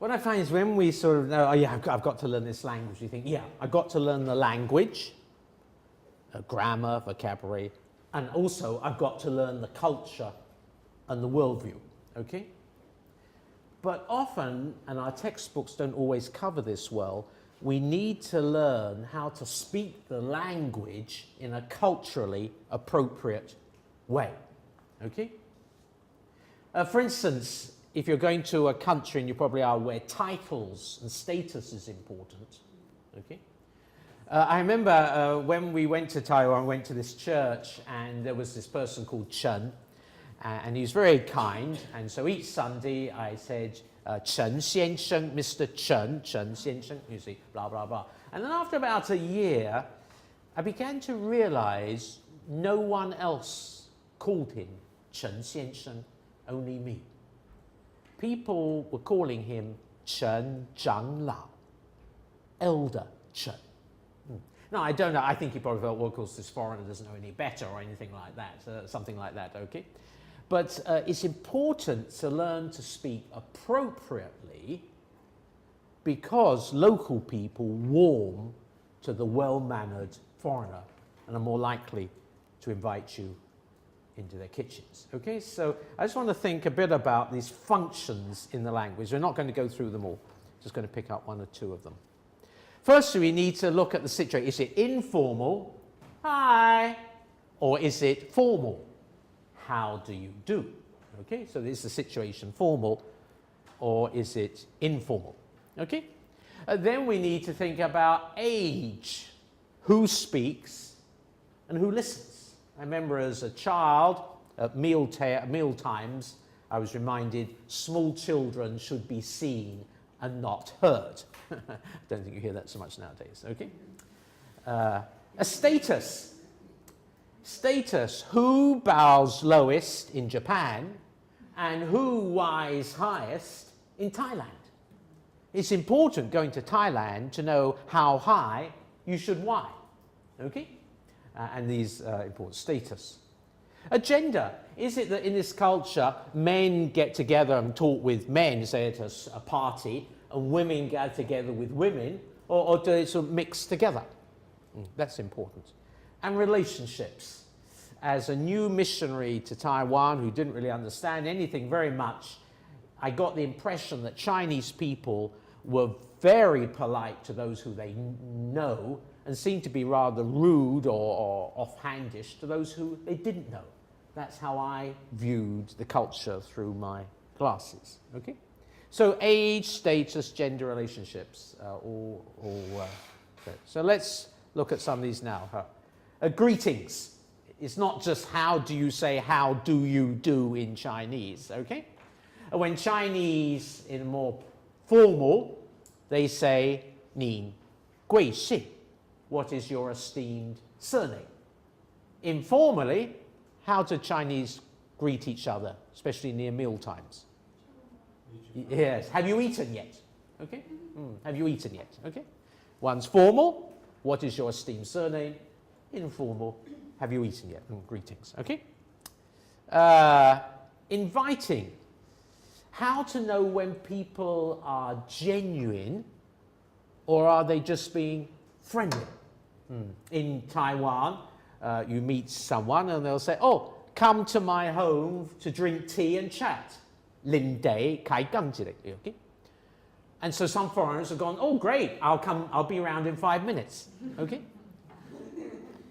What I find is when we sort of know, oh yeah, I've got to learn this language, you think, yeah, I've got to learn the language, grammar, vocabulary, and also I've got to learn the culture and the worldview, okay? But often, and our textbooks don't always cover this well, we need to learn how to speak the language in a culturally appropriate way, okay? For instance, if you're going to a country, and you probably are, where titles and status is important, okay? I remember when we went to Taiwan, we went to this church, and there was this person called Chen, and he was very kind, and so each Sunday I said, Chen Xiansheng, Mr. Chen Xiansheng, you see, blah, blah, blah. And then after about a year, I began to realize no one else called him Chen Xiansheng, only me. People were calling him Chen Zhanglao, Elder Chen. Now, I don't know, I think he probably felt, well, of course, this foreigner doesn't know any better or anything like that, something like that, okay? But it's important to learn to speak appropriately because local people warm to the well-mannered foreigner and are more likely to invite you into their kitchens. Okay, so I just want to think a bit about these functions in the language. We're not going to go through them all, just going to pick up one or two of them. Firstly, we need to look at the situation. Is it informal? Hi. Or is it formal? How do you do? Okay, so is the situation formal or is it informal? Okay, then we need to think about age. Who speaks and who listens? I remember as a child at meal times, I was reminded small children should be seen and not heard. I don't think you hear that so much nowadays. Okay, a status. Status, who bows lowest in Japan and who wise highest in Thailand. It's important going to Thailand to know how high you should why, okay? And these important status. Agenda, is it that in this culture men get together and talk with men, say at a party, and women get together with women, or do they sort of mix together? That's important. And relationships. As a new missionary to Taiwan who didn't really understand anything very much, I got the impression that Chinese people were very polite to those who they know and seemed to be rather rude or offhandish to those who they didn't know. That's how I viewed the culture through my glasses. Okay? So age, status, gender relationships, all so let's look at some of these now. Greetings. It's not just how do you say how do you do in Chinese, okay? When Chinese, in more formal, they say 你贵姓? What is your esteemed surname? Informally, how do Chinese greet each other, especially near meal times? Yes, have you eaten yet? Okay, have you eaten yet? Okay, one's formal, what is your esteemed surname? Informal, have you eaten yet? Greetings, okay? Inviting, how to know when people are genuine or are they just being friendly? In Taiwan, you meet someone and they'll say, oh, come to my home to drink tea and chat. Lin Day Kai Gang Jire, okay? And so some foreigners have gone, oh great, I'll be around in 5 minutes, okay?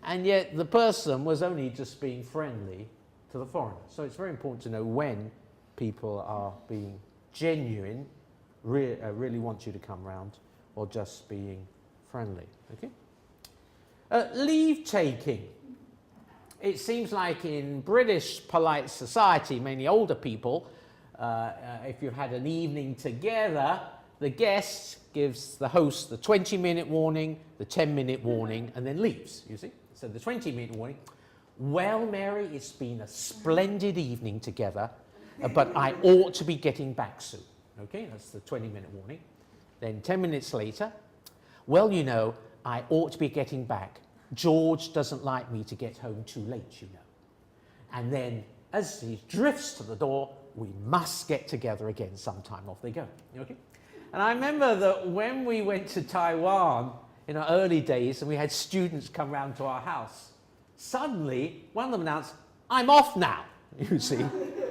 And yet the person was only just being friendly to the foreigner. So it's very important to know when people are being genuine, really want you to come round, or just being friendly, okay? Leave taking. It seems like in British polite society, mainly older people, if you've had an evening together, the guest gives the host the 20-minute warning, the 10-minute warning, and then leaves, you see? So the 20-minute warning, well, Mary, it's been a splendid evening together, but I ought to be getting back soon. Okay, that's the 20-minute warning. Then 10 minutes later, well, you know, I ought to be getting back. George doesn't like me to get home too late, you know. And then as he drifts to the door, we must get together again sometime. Off they go, okay? And I remember that when we went to Taiwan in our early days and we had students come round to our house, suddenly one of them announced, "I'm off now," you see.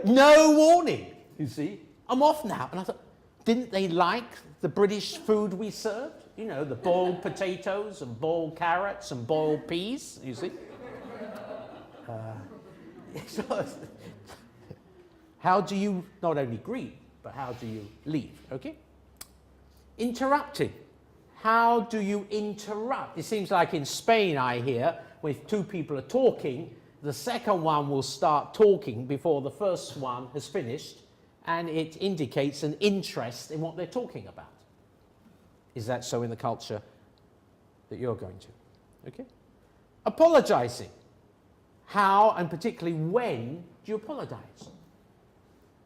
No warning, you see. "I'm off now." And I thought, didn't they like the British food we served? You know, the boiled potatoes and boiled carrots and boiled peas, you see. So, how do you not only greet, but how do you leave, okay? Interrupting. How do you interrupt? It seems like in Spain, I hear, if two people are talking, the second one will start talking before the first one has finished, and it indicates an interest in what they're talking about. Is that so in the culture that you're going to? Okay. Apologizing. How, and particularly when, do you apologize?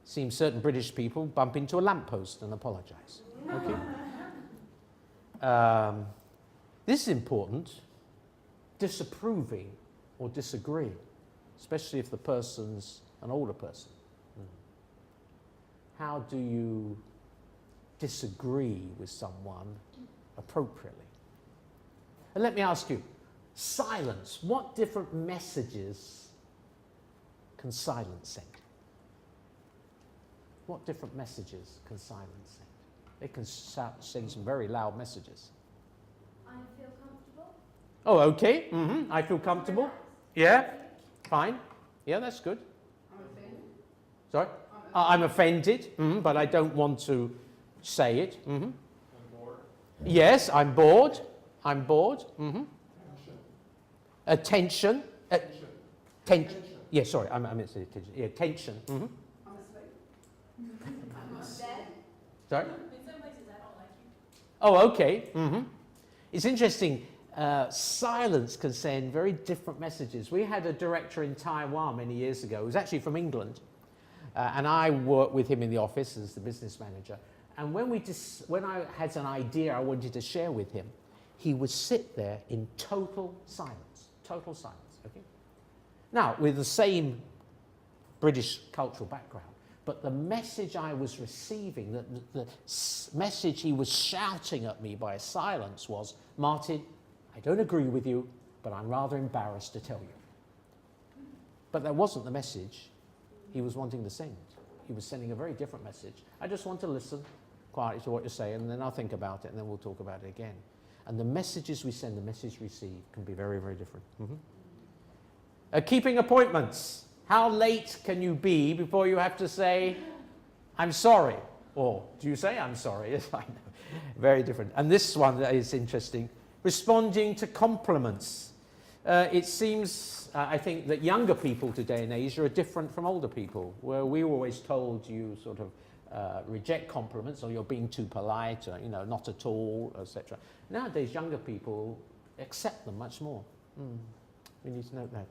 Seems certain British people bump into a lamppost and apologize. Okay. This is important. Disapproving or disagreeing, especially if the person's an older person. How do you disagree with someone appropriately? And let me ask you, silence. What different messages can silence send? What different messages can silence send? They can send some very loud messages. I feel comfortable. Oh, okay. I feel comfortable. Yeah, fine. Yeah, that's good. I'm offended. Sorry? I'm offended, but I don't want to say it. I'm bored. Yes, I'm bored. I'm bored. Attention. Tension. Yeah, sorry, I meant to say attention. Yeah, tension. I'm asleep. I'm dead. Sorry? In some places I don't like you. Oh, okay. It's interesting. Silence can send very different messages. We had a director in Taiwan many years ago. He was actually from England. And I worked with him in the office as the business manager. And when I had an idea I wanted to share with him, he would sit there in total silence. Total silence, okay? Now, with the same British cultural background, but the message I was receiving, the message he was shouting at me by silence was, "Martin, I don't agree with you, but I'm rather embarrassed to tell you." But that wasn't the message he was wanting to send. He was sending a very different message. I just want to listen quietly to what you're saying, and then I'll think about it, and then we'll talk about it again. And the messages we send, the message we receive, can be very, very different. Keeping appointments. How late can you be before you have to say, "I'm sorry"? Or do you say, "I'm sorry"? Yes, I know. Very different. And this one is interesting. Responding to compliments. It seems, I think, that younger people today in Asia are different from older people, where we were always told you sort of reject compliments, or you're being too polite, or, not at all, etc. Nowadays, younger people accept them much more. We need to note that.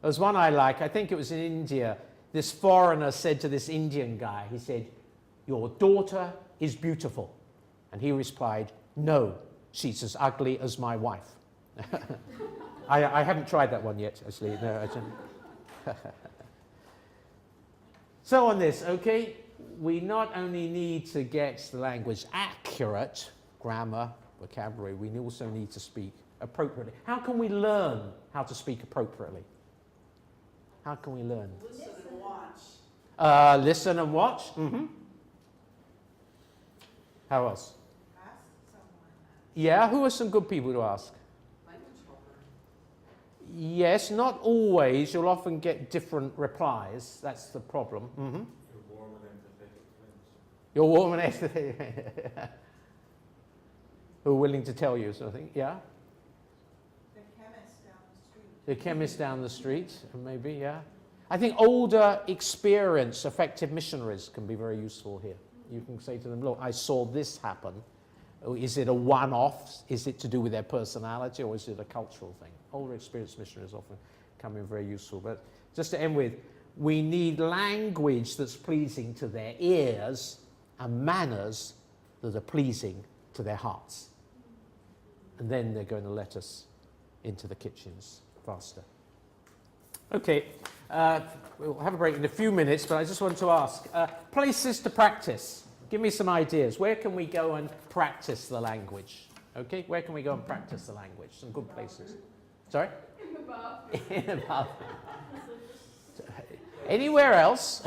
There's one I like. I think it was in India. This foreigner said to this Indian guy, he said, "Your daughter is beautiful." And he replied, "No, she's as ugly as my wife." I haven't tried that one yet, actually. No, I didn't. So on this, okay, we not only need to get the language accurate, grammar, vocabulary, we also need to speak appropriately. How can we learn how to speak appropriately? How can we learn? Listen and watch. Listen and watch. How else? Ask someone. Yeah, who are some good people to ask? Language helper. Yes, not always. You'll often get different replies. That's the problem. You're warm and empathetic friends. You're warm and empathetic. Who are willing to tell you something. Yeah? The chemist down the street. The chemist down the street, maybe, yeah. I think older, experienced, effective missionaries can be very useful here. You can say to them, "Look, I saw this happen. Is it a one-off? Is it to do with their personality, or is it a cultural thing?" Older, experienced missionaries often come in very useful. But just to end with, we need language that's pleasing to their ears and manners that are pleasing to their hearts. And then they're going to let us into the kitchens faster. Okay, we'll have a break in a few minutes, but I just want to ask, places to practice. Give me some ideas. Where can we go and practice the language? Okay, where can we go and practice the language? Some good places. Sorry? In the bathroom. In the bathroom. Anywhere else?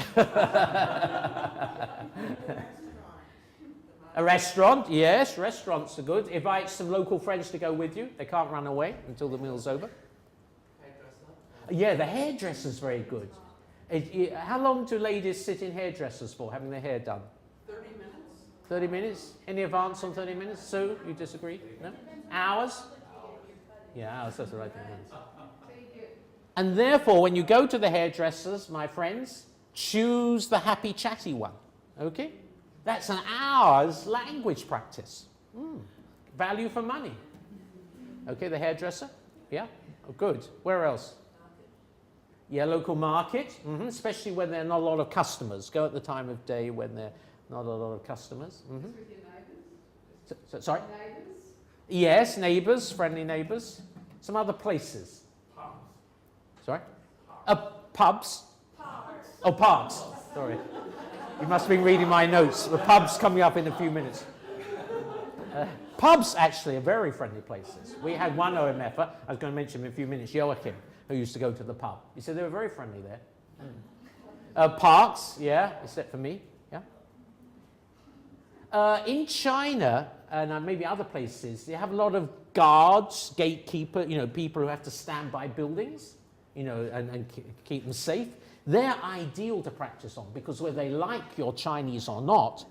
A restaurant, yes, restaurants are good. Invite some local friends to go with you. They can't run away until the meal's over. Yeah, the hairdresser's very good. How long do ladies sit in hairdressers for, having their hair done? 30 minutes? 30 minutes? Any advance on 30 minutes? Sue, you disagree? No? Hours? Yeah, hours, that's the right thing. And therefore, when you go to the hairdressers, my friends, choose the happy, chatty one. Okay? That's an hour's language practice. Value for money. Okay, the hairdresser? Yeah? Oh, good. Where else? Yeah, local market, especially when there are not a lot of customers. Go at the time of day when there are not a lot of customers. With your neighbours? Sorry? Neighbours? Yes, neighbours, friendly neighbours. Some other places. Pubs. Sorry? Pubs? Parks. Oh, parks. Sorry. You must have been reading my notes. The pub's coming up in a few minutes. Pubs, actually, are very friendly places. We had one OMFer, I was going to mention him in a few minutes, Joachim, who used to go to the pub. He said they were very friendly there. Parks, yeah, except for me, yeah. In China, and maybe other places, they have a lot of guards, gatekeeper, people who have to stand by buildings, and keep them safe. They're ideal to practice on because whether they like your Chinese or not,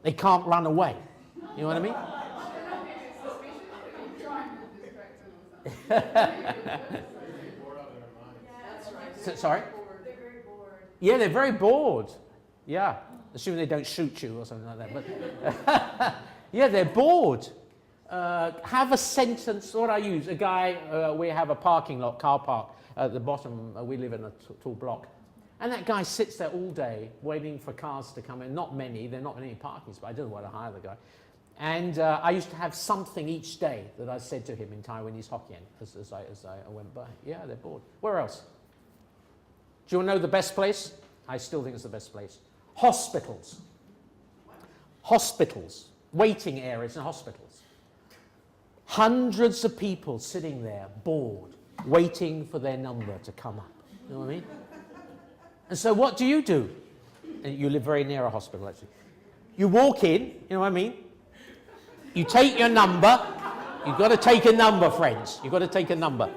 they can't run away. You know what I mean? Sorry? They're very bored. Yeah, they're very bored. Yeah, assuming they don't shoot you or something like that. But yeah, they're bored. Have a sentence. What I use? A guy. We have a parking lot, car park at the bottom. We live in a tall block. And that guy sits there all day waiting for cars to come in. Not many, there are not many parkings, but I didn't want to hire the guy. And I used to have something each day that I said to him in Taiwanese Hokkien as I went by. Yeah, they're bored. Where else? Do you want to know the best place? I still think it's the best place. Hospitals. Hospitals. Waiting areas in hospitals. Hundreds of people sitting there, bored, waiting for their number to come up. You know what I mean? And so what do? And you live very near a hospital, actually. You walk in, you know what I mean? You take your number. You've got to take a number, friends. You've got to take a number.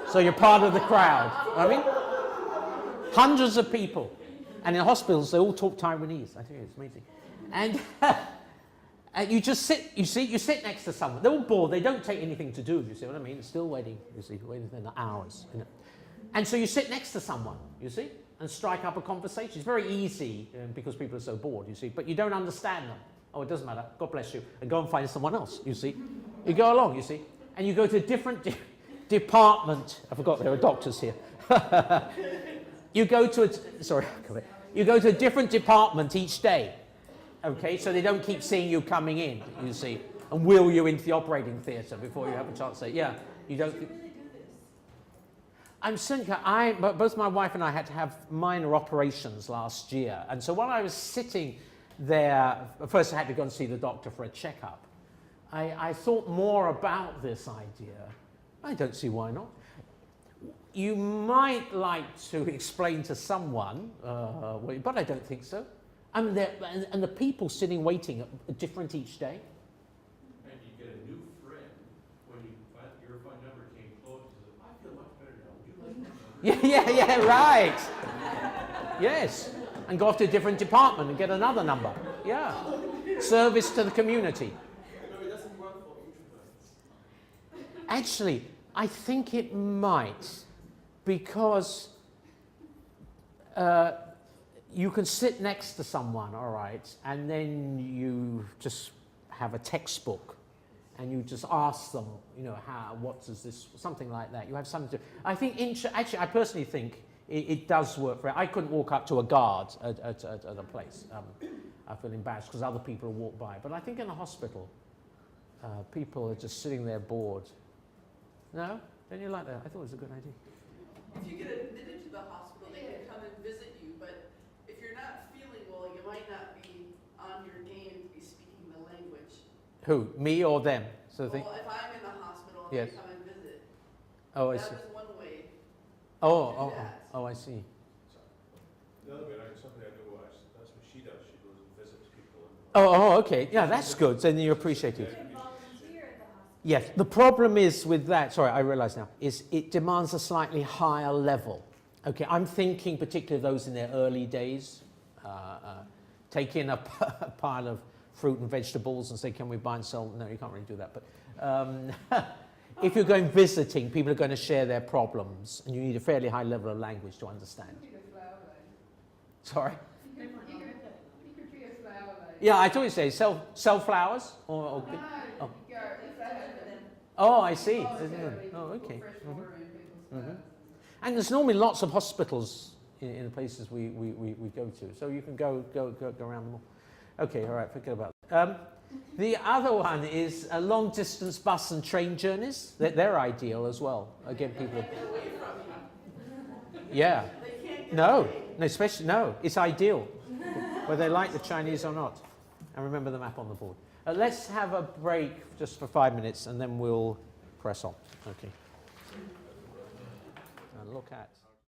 So you're part of the crowd. You know what I mean? Hundreds of people. And in hospitals, they all talk Taiwanese. I tell you, it's amazing. And you just sit, you sit next to someone. They're all bored. They don't take anything to do, you see what I mean? They're still waiting, you see, waiting for hours. And so you sit next to someone, you see, and strike up a conversation. It's very easy because people are so bored, you see, but you don't understand them. Oh, it doesn't matter. God bless you. And go and find someone else, you see. You go along, you see, and you go to a different department. I forgot there are doctors here. You go to a different department each day, okay, so they don't keep seeing you coming in, you see, and wheel you into the operating theatre before you have a chance to say, yeah, you don't. I'm saying, both my wife and I had to have minor operations last year. And so while I was sitting there, first I had to go and see the doctor for a checkup. I thought more about this idea. I don't see why not. You might like to explain to someone, but I don't think so. I mean, and the people sitting waiting are different each day. And you get a new friend when your phone number came close. I feel much better now. You like Yeah, right. Yes. And go off to a different department and get another number. Yeah. Service to the community. No, it doesn't work for introverts. Actually, I think it might, because you can sit next to someone, all right, and then you just have a textbook and you just ask them, what does this, something like that. You have something to, I think, actually, I personally think it does work for it. I couldn't walk up to a guard at a place. I feel embarrassed because other people walk by. But I think in a hospital, people are just sitting there bored. No? Don't you like that? I thought it was a good idea. If you get admitted to the hospital, they can come and visit you, but if you're not feeling well, you might not be Who? Me or them? So the thing. Well, if I'm in the hospital and Yes. they come and visit, Oh, I that see. is one way. Oh, do oh, that. oh, I see. The other way, something I know, that's what she does, she goes and visits people. Oh, okay. Yeah, that's good. Then you appreciate You it. can volunteer at the hospital. Yes. The problem is with that. Sorry, I realise now. Is it demands a slightly higher level. Okay, I'm thinking particularly those in their early days, take in a pile of fruit and vegetables and say, can we buy and sell? No, you can't really do that. But if you're going visiting, people are going to share their problems, and you need a fairly high level of language to understand. Could be the flower lane. Sorry? You could be a flower lane. Yeah, I thought you say sell flowers or No, oh. you go, if they have them. Oh, I see. voluntarily Oh, put okay. fresh Mhm. water in people's Mhm. flowers. And there's normally lots of hospitals in the places we go to, so you can go around them all. Okay, all right, forget about that. The other one is long distance bus and train journeys. They're ideal as well. Again, people. Get away from you. Yeah. They can't get No, away. no, especially no. It's ideal, whether they like the Chinese or not. And remember the map on the board. Let's have a break just for 5 minutes, and then we'll press on. Okay. And look at.